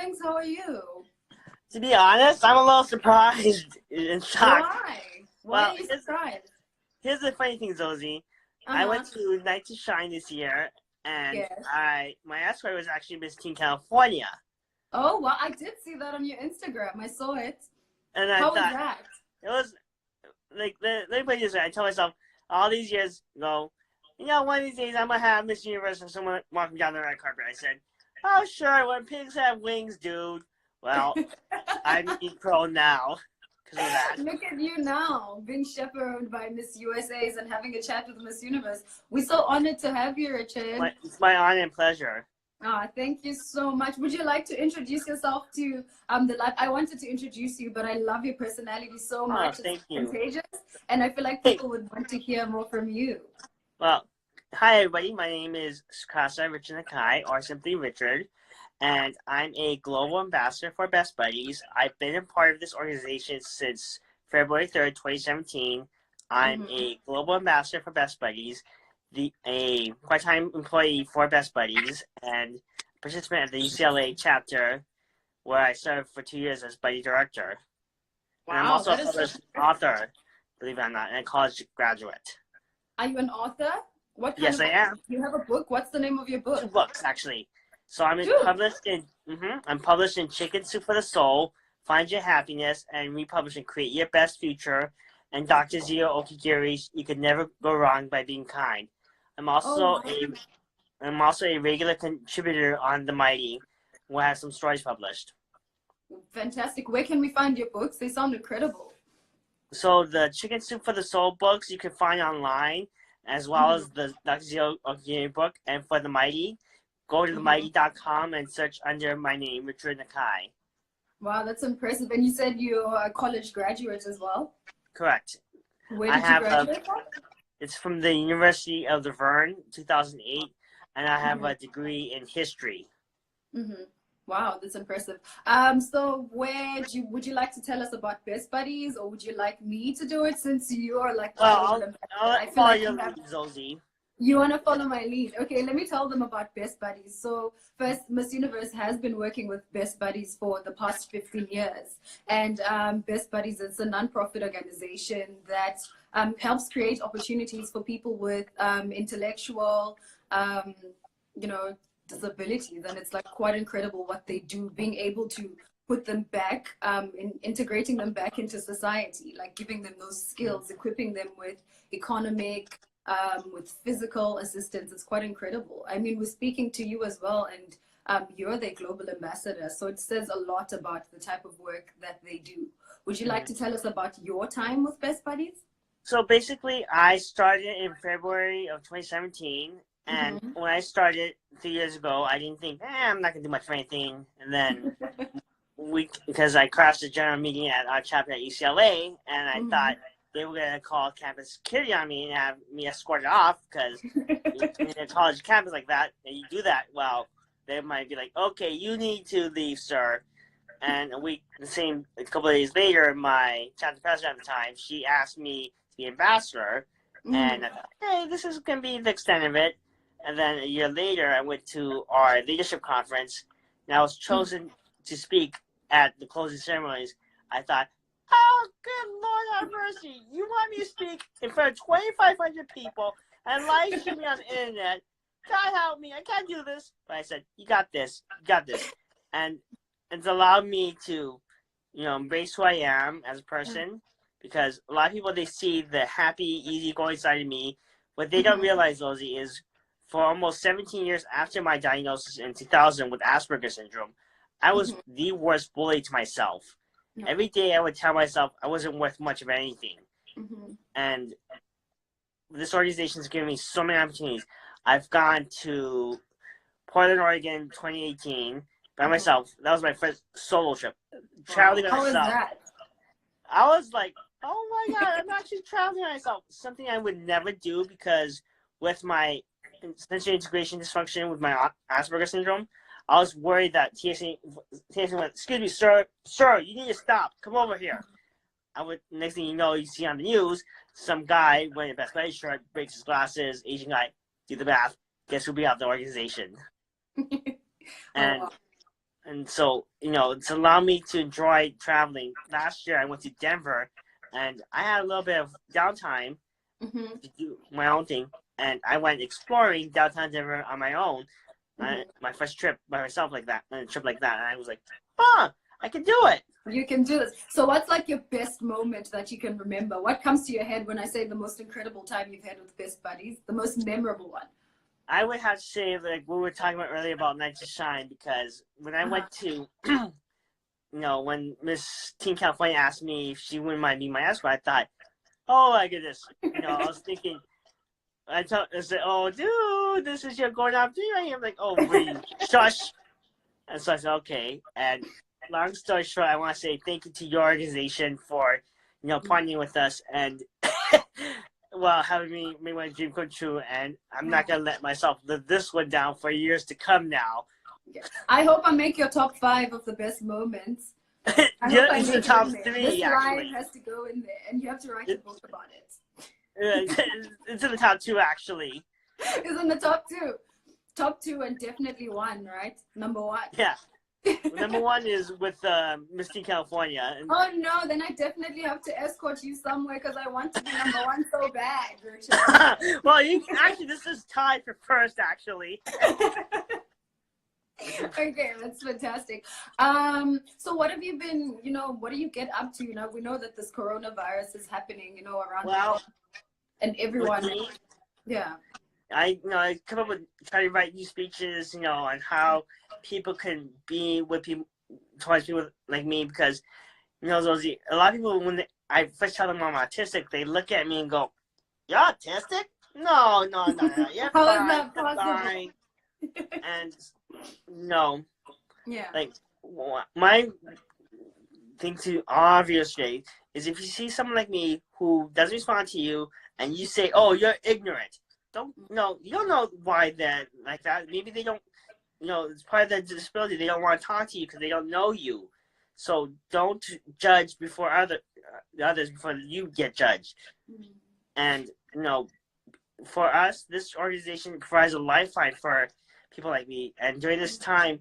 thanks. How are you? To be honest, I'm a little surprised and shocked. Why? Why Well, are you surprised? here's the funny thing, Zozi. I Uh-huh. went to Night to Shine this year, and Yes. my escort was actually Miss Teen California. Oh, well, I did see that on your Instagram. I saw it. And I How was thought that? it was like let me put it this way. I told myself all these years ago, one of these days I'm gonna have Miss Universe and someone walking down the red carpet. I said, "Oh sure, when pigs have wings, dude." Well, I'm pro now because of that. Look at you now, being chaperoned by Miss USA's and having a chat with Miss Universe. We're so honored to have you, Richard. It's my honor and pleasure. Thank you so much. Would you like to introduce yourself to the live? I wanted to introduce you, but I love your personality so much. Thank it's you. Contagious, and I feel like people would want to hear more from you. Well, hi everybody. My name is Richard Nakai, or simply Richard, and I'm a global ambassador for Best Buddies. I've been a part of this organization since February 3rd, 2017. I'm a global ambassador for Best Buddies, a part-time employee for Best Buddies, and participant at the UCLA chapter, where I served for 2 years as buddy director. Wow, and I'm also a published author, believe it or not, and a college graduate. Are you an author? Yes, I am. You have a book? What's the name of your book? 2 books, actually. So I'm published in Chicken Soup for the Soul, Find Your Happiness, and republished in Create Your Best Future, and Dr. Zio Okigiri's You Could Never Go Wrong by Being Kind. I'm also a regular contributor on The Mighty, where I have some stories published. Fantastic. Where can we find your books? They sound incredible. So the Chicken Soup for the Soul books you can find online, as well as the Dr. Zio Okigiri book. And for The Mighty, go to themighty.com and search under my name, Richard Nakai. Wow, that's impressive. And you said you're a college graduate as well? Correct. Where did you graduate from? It's from the University of Laverne, 2008, and I have a degree in history. Wow, that's impressive. So would you like to tell us about Best Buddies, or would you like me to do it since you are like... Well, I'll follow your lead, Zozi. You want to follow my lead? Okay, let me tell them about Best Buddies. So first, Miss Universe has been working with Best Buddies for the past 15 years. And Best Buddies is a non-profit organization that helps create opportunities for people with intellectual, disabilities. And it's like quite incredible what they do, being able to put them back, integrating them back into society, like giving them those skills, equipping them with economic, with physical assistance. It's quite incredible. I mean, we're speaking to you as well, and you're their global ambassador. So it says a lot about the type of work that they do. Would you like to tell us about your time with Best Buddies? So basically, I started in February of 2017. And when I started 3 years ago, I didn't think, I'm not going to do much of anything. And then because I crashed the general meeting at our chapter at UCLA, and I thought they were going to call campus security on me and have me escorted off, because in a college campus like that, and you do that, well, they might be like, okay, you need to leave, sir. And a couple of days later, my chapter president at the time, she asked me to be ambassador. And I thought, hey, this is going to be the extent of it. And then a year later, I went to our leadership conference, and I was chosen to speak at the closing ceremonies. I thought, oh, good Lord have mercy. You want me to speak in front of 2,500 people and live stream me on the internet? God help me. I can't do this. But I said, you got this. You got this. And it's allowed me to, embrace who I am as a person, because a lot of people, they see the happy, easygoing side of me. What they don't realize, Zozi, is for almost 17 years after my diagnosis in 2000 with Asperger's syndrome, I was the worst bully to myself. Every day I would tell myself I wasn't worth much of anything. And this organization has given me so many opportunities. I've gone to Portland, Oregon, 2018 by myself. That was my first solo trip. Traveling by myself. How was that? I was like, oh my God, I'm actually traveling by myself. Something I would never do, because with my sensory integration dysfunction with my Asperger's syndrome, I was worried that TSA went, excuse me, sir, you need to stop. Come over here. Next thing you know, you see on the news, some guy wearing a Best Buddy shirt, breaks his glasses, Asian guy, do the math. Guess who'll be out of the organization? And and so, it's allowed me to enjoy traveling. Last year I went to Denver, and I had a little bit of downtime to do my own thing, and I went exploring downtown Denver on my own. My first trip by myself like that, and a trip like that, and I was like, I can do it. You can do this. So what's like your best moment that you can remember? What comes to your head when I say the most incredible time you've had with best buddies? The most memorable one? I would have to say, like we were talking about earlier about Night to Shine, because when I went to, when Miss Teen California asked me if she wouldn't mind being my escort, I thought, oh my goodness. I was thinking, I said, oh, dude, this is your going out opportunity. I'm like, oh, really? Shush. And so I said, okay. And long story short, I want to say thank you to your organization for, partnering with us and, having me make my dream come true. And I'm not going to let myself live this one down for years to come now. I hope I make your top 5 of the best moments. It's the top 3, this actually. line has to go in there, and you have to write a book about it. It's in the top 2, actually. It's in the top 2. Top 2 and definitely 1, right? Number 1. Yeah. Number 1 is with Miss Teen California. Oh no, then I definitely have to escort you somewhere because I want to be number 1 so bad, Richard. Well, this is tied for first, actually. Okay, that's fantastic. So what have you been, what do you get up to? We know that this coronavirus is happening, around the world, and everyone. Yeah. I come up with try to write new speeches, on how people can be with people towards people like me, because Zozi, a lot of people when I first tell them I'm autistic, they look at me and go, "You're autistic? No, you're How fine, is that you're possible?" fine." And no, yeah, like my thing to obviously is if you see someone like me who doesn't respond to you and you say, "Oh, you're ignorant." You don't know why they're like that. Maybe they don't, it's part of their disability. They don't want to talk to you because they don't know you. So don't judge before others before you get judged. And, for us, this organization provides a lifeline for people like me. And during this time,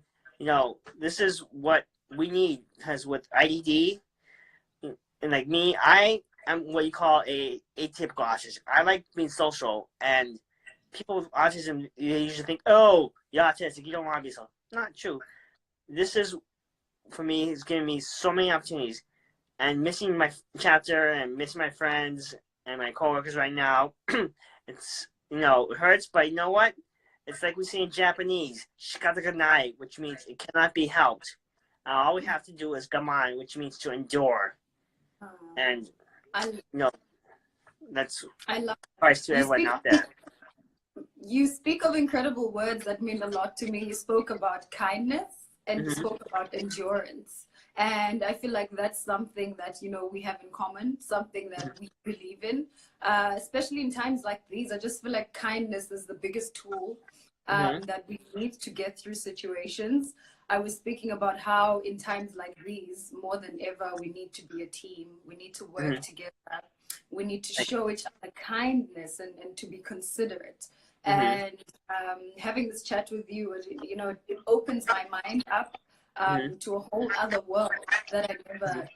this is what we need, because with IDD, and like me, I am what you call a atypical autistic. I like being social, and people with autism, they usually think, oh, you're autistic, you don't want to be so. Not true. This is, for me, it's giving me so many opportunities. And missing my chapter and missing my friends and my coworkers right now, it's, it hurts, but you know what? It's like we say in Japanese, shikataganai, which means it cannot be helped. All we have to do is gaman, which means to endure. And, that's advice to everyone out there. You speak of incredible words that mean a lot to me. You spoke about kindness and you spoke about endurance. And I feel like that's something that, we have in common, something that we believe in, especially in times like these. I just feel like kindness is the biggest tool that we need to get through situations. I was speaking about how in times like these, more than ever, we need to be a team. We need to work together. We need to show each other kindness and to be considerate. And having this chat with you, it opens my mind up to a whole other world that I never,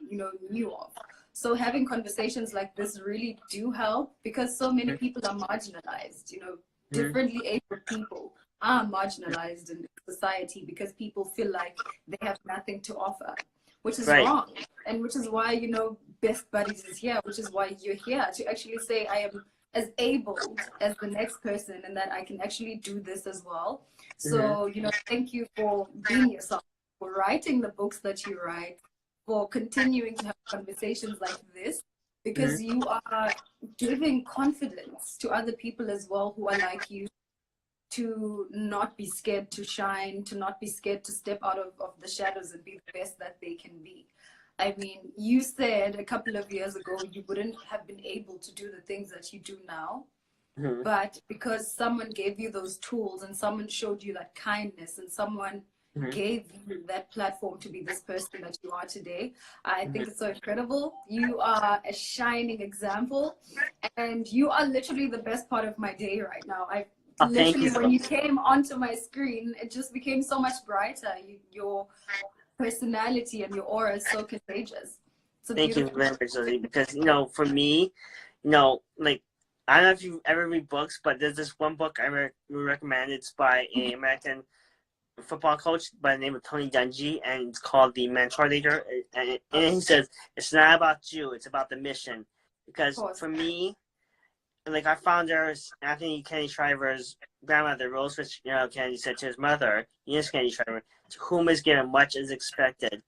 knew of. So having conversations like this really do help, because so many people are marginalized, differently able people are marginalized in society because people feel like they have nothing to offer, which is wrong. And which is why, Best Buddies is here, which is why you're here, to actually say I am as able as the next person and that I can actually do this as well. So, thank you for being yourself, for writing the books that you write, for continuing to have conversations like this, because you are giving confidence to other people as well who are like you, to not be scared to shine, to not be scared to step out of the shadows and be the best that they can be. I mean, you said a couple of years ago you wouldn't have been able to do the things that you do now, but because someone gave you those tools and someone showed you that kindness and someone gave you that platform to be this person that you are today, I think it's so incredible. You are a shining example, and you are literally the best part of my day right now. Oh, thank you literally, when so you came onto my screen, it just became so much brighter. Your personality and your aura is so contagious. It's a Thank you beautiful. very much, Zozi. Because for me, like I don't know if you ever read books, but there's this one book I recommend. It's by a American football coach by the name of Tony Dungy, and it's called The Mentor Leader. And he says it's not about you; it's about the mission. Because for me, like our founder, Anthony Kennedy Shriver's grandmother, Rose Kennedy, said to his mother, Eunice Kennedy Shriver, "To whom is given, much is expected."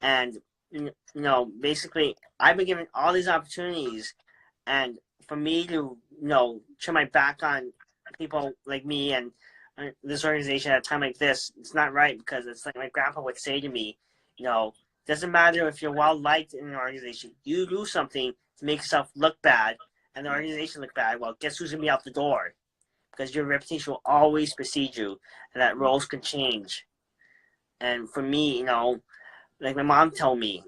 And basically, I've been given all these opportunities, and for me to turn my back on people like me and this organization at a time like this, it's not right, because it's like my grandpa would say to me, doesn't matter if you're well liked in an organization, you do something to make yourself look bad and the organization look bad. Well, guess who's gonna be out the door? Because your reputation will always precede you, and that roles can change. And for me, like my mom told me,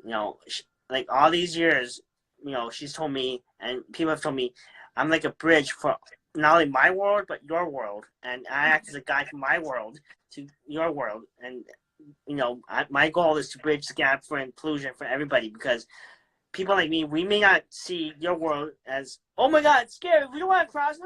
like all these years, she's told me, and people have told me, I'm like a bridge for not only my world but your world, and I act as a guide from my world to your world, and my goal is to bridge the gap for inclusion for everybody, because people like me, we may not see your world as, oh my God, it's scary, we don't want to cross,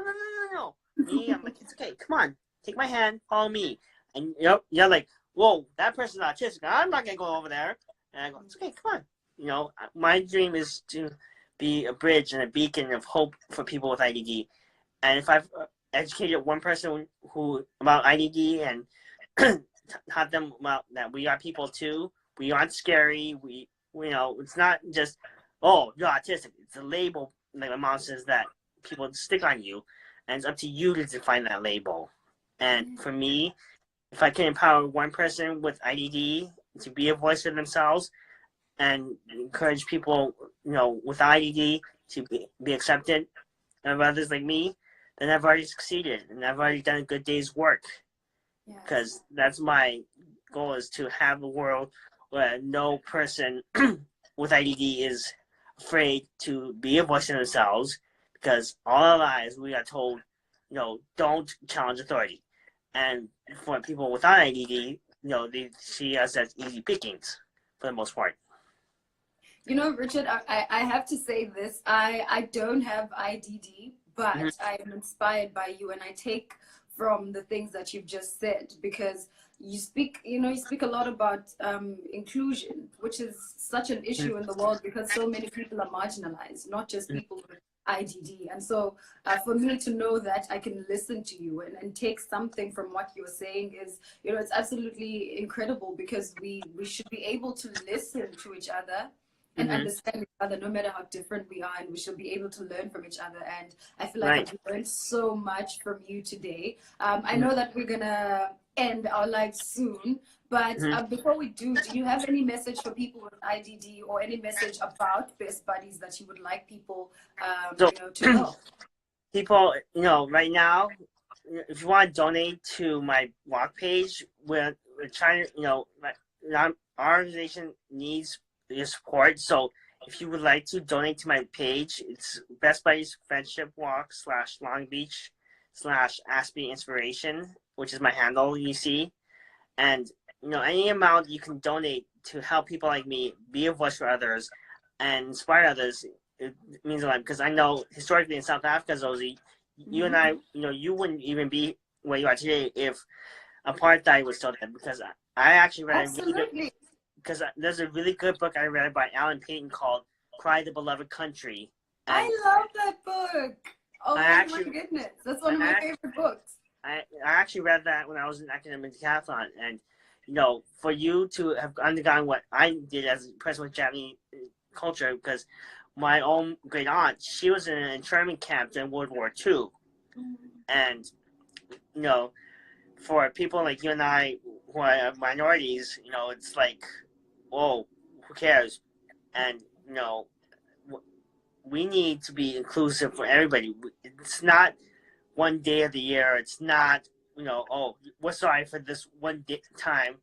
no. Me, I'm like, it's okay, come on, take my hand, follow me, and you're like, whoa, that person's autistic, I'm not gonna go over there. And I go, it's okay, come on. My dream is to be a bridge and a beacon of hope for people with IDD. And if I've educated one person about IDD and taught them about that we are people too, we aren't scary. It's not just, oh, you're autistic. It's a label, like my mom says, that people stick on you, and it's up to you to define that label. And for me, if I can empower one person with IDD to be a voice for themselves and encourage people, with IDD to be accepted of others like me, then I've already succeeded, and I've already done a good day's work. Because that's my goal, is to have a world where no person with IDD is afraid to be a voice for themselves, because all our lives we are told, don't challenge authority. And for people without IDD, they see us as easy pickings for the most part. Richard, I have to say this. I don't have IDD, but I am inspired by you, and I take from the things that you've just said, because you speak a lot about inclusion, which is such an issue in the world, because so many people are marginalized, not just people with IDD. And so for me to know that I can listen to you and take something from what you're saying is, it's absolutely incredible, because we should be able to listen to each other and understand each other, no matter how different we are, and we should be able to learn from each other. And I feel like I've learned so much from you today. I know that we're gonna end our lives soon, but before we do you have any message for people with IDD, or any message about Best Buddies that you would like people to know? People, right now, if you want to donate to my walk page, we're trying to, our organization needs your support. So if you would like to donate to my page, it's Best Buddies Friendship Walk /Long Beach /Aspie Inspiration, which is my handle, you see. And any amount you can donate to help people like me be a voice for others and inspire others, it means a lot. Because I know historically in South Africa, Zozi, you and I, you wouldn't even be where you are today if apartheid was still there. Because I actually read because there's a really good book I read by Alan Payton called "Cry the Beloved Country." I love that book. Oh my goodness, that's one of my favorite books. I actually read that when I was in academic decathlon, and for you to have undergone what I did as a person with Japanese culture, because my own great aunt, she was in an internment camp during World War II, and for people like you and I who are minorities, it's like, whoa, who cares? And we need to be inclusive for everybody. It's not one day of the year. It's not, oh, we're sorry for this one time,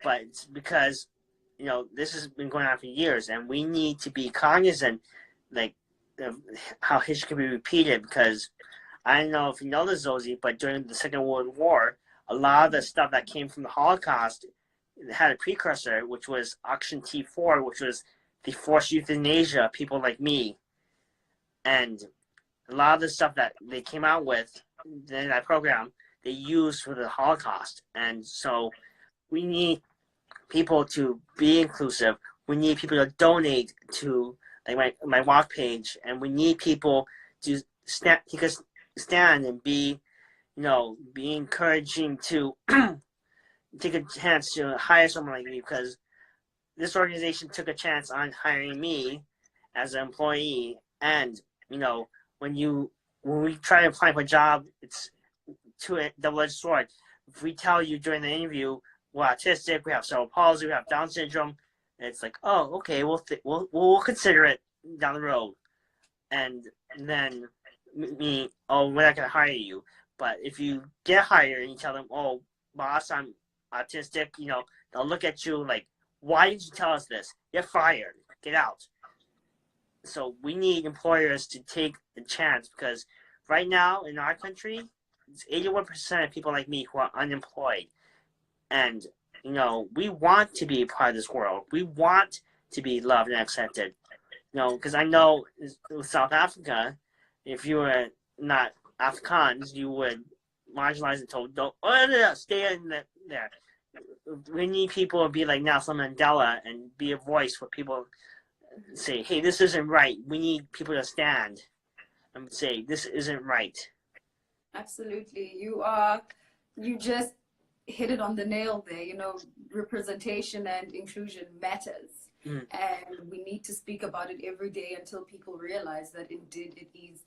but it's because, this has been going on for years, and we need to be cognizant, like, of how history can be repeated, because I don't know if you know the Zozi, but during the Second World War, a lot of the stuff that came from the Holocaust had a precursor, which was Action T4, which was the forced euthanasia, people like me. And a lot of the stuff that they came out with in that program, they used for the Holocaust. And so we need people to be inclusive. We need people to donate to like my walk page, and we need people to stand and be, be encouraging to take a chance to hire someone like me, because this organization took a chance on hiring me as an employee. And when we try to apply for a job, it's a double-edged sword. If we tell you during the interview we're autistic, we have cerebral palsy, we have Down syndrome, it's like, oh, okay, we'll consider it down the road. And then we're not gonna hire you. But if you get hired and you tell them, oh, boss, I'm autistic, they'll look at you like, why did you tell us this? You're fired. Get out. So we need employers to take the chance, because right now in our country, it's 81% of people like me who are unemployed. And, we want to be a part of this world. We want to be loved and accepted. Because I know with South Africa, if you were not Afrikaans, you would marginalize and told, don't, stay in there. We need people to be like Nelson Mandela and be a voice for people say, hey, this isn't right. We need people to stand and say, this isn't right. Absolutely. You just hit it on the nail there. Representation and inclusion matters. And we need to speak about it every day until people realize that indeed it is.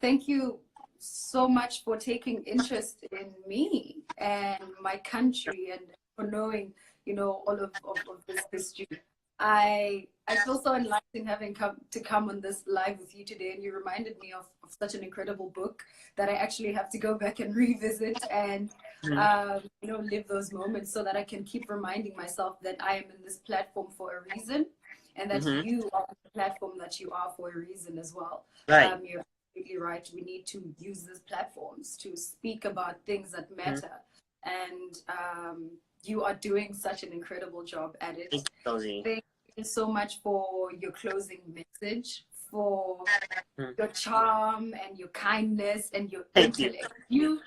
Thank you so much for taking interest in me and my country, and for knowing, all of this history. I feel so enlightened having come on this live with you today, and you reminded me of such an incredible book that I actually have to go back and revisit and live those moments, so that I can keep reminding myself that I am in this platform for a reason, and that you are on the platform that you are for a reason as well. Right. You're absolutely right. We need to use these platforms to speak about things that matter, and you are doing such an incredible job at it. Thank you, Zozi. Thank you so much for your closing message, for your charm and your kindness and your intellect. You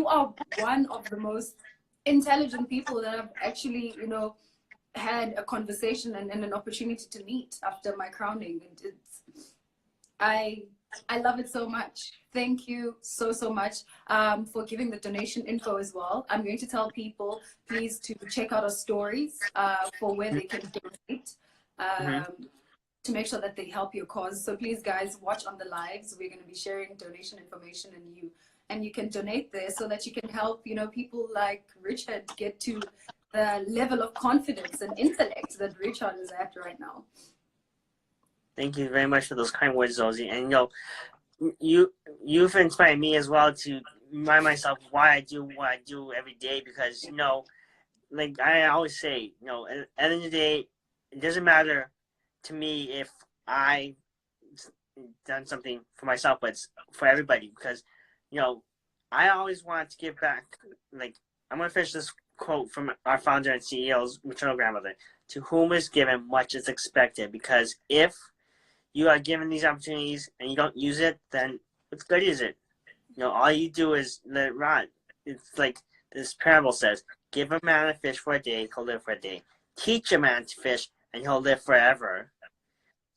are one of the most intelligent people that I've actually, had a conversation and an opportunity to meet after my crowning. And I love it so much. Thank you so much for giving the donation info as well. I'm going to tell people, please, to check out our stories for where they can donate to make sure that they help your cause. So please, guys, watch on the lives. We're going to be sharing donation information, and you can donate there so that you can help, people like Richard get to the level of confidence and intellect that Richard is at right now. Thank you very much for those kind words, Zozi. And you've inspired me as well to remind myself why I do what I do every day, because like I always say, at the end of the day, it doesn't matter to me if I done something for myself, but it's for everybody, because I always want to give back. Like, I'm gonna finish this quote from our founder and CEO's maternal grandmother: "To whom is given, much is expected." Because if you are given these opportunities and you don't use it, then what good is it? All you do is let it rot. It's like this parable says: give a man a fish for a day, he'll live for a day. Teach a man to fish, and he'll live forever.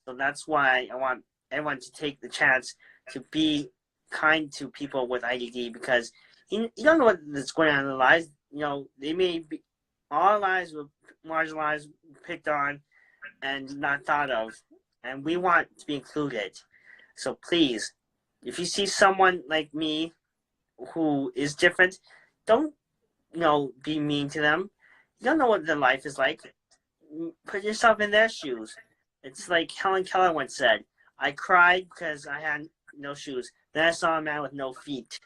So that's why I want everyone to take the chance to be kind to people with IDD, because you don't know what's going on in their lives. They may be, all our lives were marginalized, picked on, and not thought of. And we want to be included. So please, if you see someone like me who is different, don't, be mean to them. You don't know what their life is like. Put yourself in their shoes. It's like Helen Keller once said: "I cried because I had no shoes. Then I saw a man with no feet."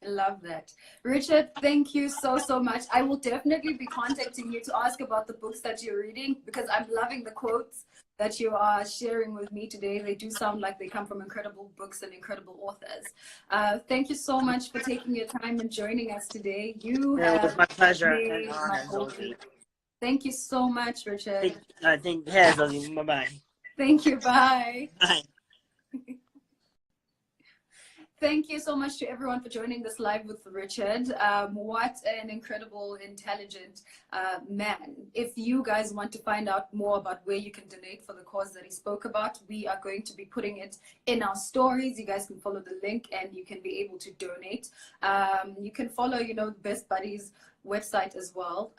I love that. Richard, thank you so, so much. I will definitely be contacting you to ask about the books that you're reading because I'm loving the quotes that you are sharing with me today. They do sound like they come from incredible books and incredible authors. Thank you so much for taking your time and joining us today. You It was have my pleasure and made my honor, whole Zozi. week. Thank you so much, Richard. Yeah, Zozi. Bye-bye. Thank you. Bye. Bye. Thank you so much to everyone for joining this live with Richard. What an incredible, intelligent man. If you guys want to find out more about where you can donate for the cause that he spoke about, we are going to be putting it in our stories. You guys can follow the link and you can be able to donate. You can follow, Best Buddies website as well,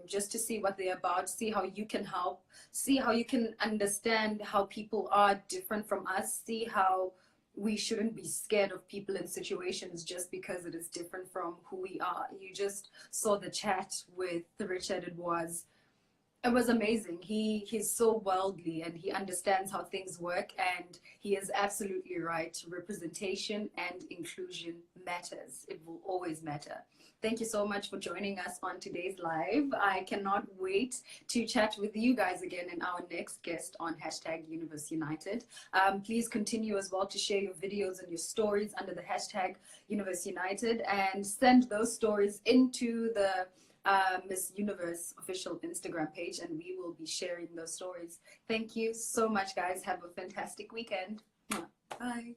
just to see what they're about, see how you can help, see how you can understand how people are different from us, see how we shouldn't be scared of people in situations just because it is different from who we are. You just saw the chat with Richard. It was amazing. He's so worldly and he understands how things work, and he is absolutely right. Representation and inclusion matters. It will always matter. Thank you so much for joining us on today's live. I cannot wait to chat with you guys again in our next guest on #Universe United. Please continue as well to share your videos and your stories under the #Universe United and send those stories into the Miss Universe official Instagram page, and we will be sharing those stories. Thank you so much, guys. Have a fantastic weekend. Bye.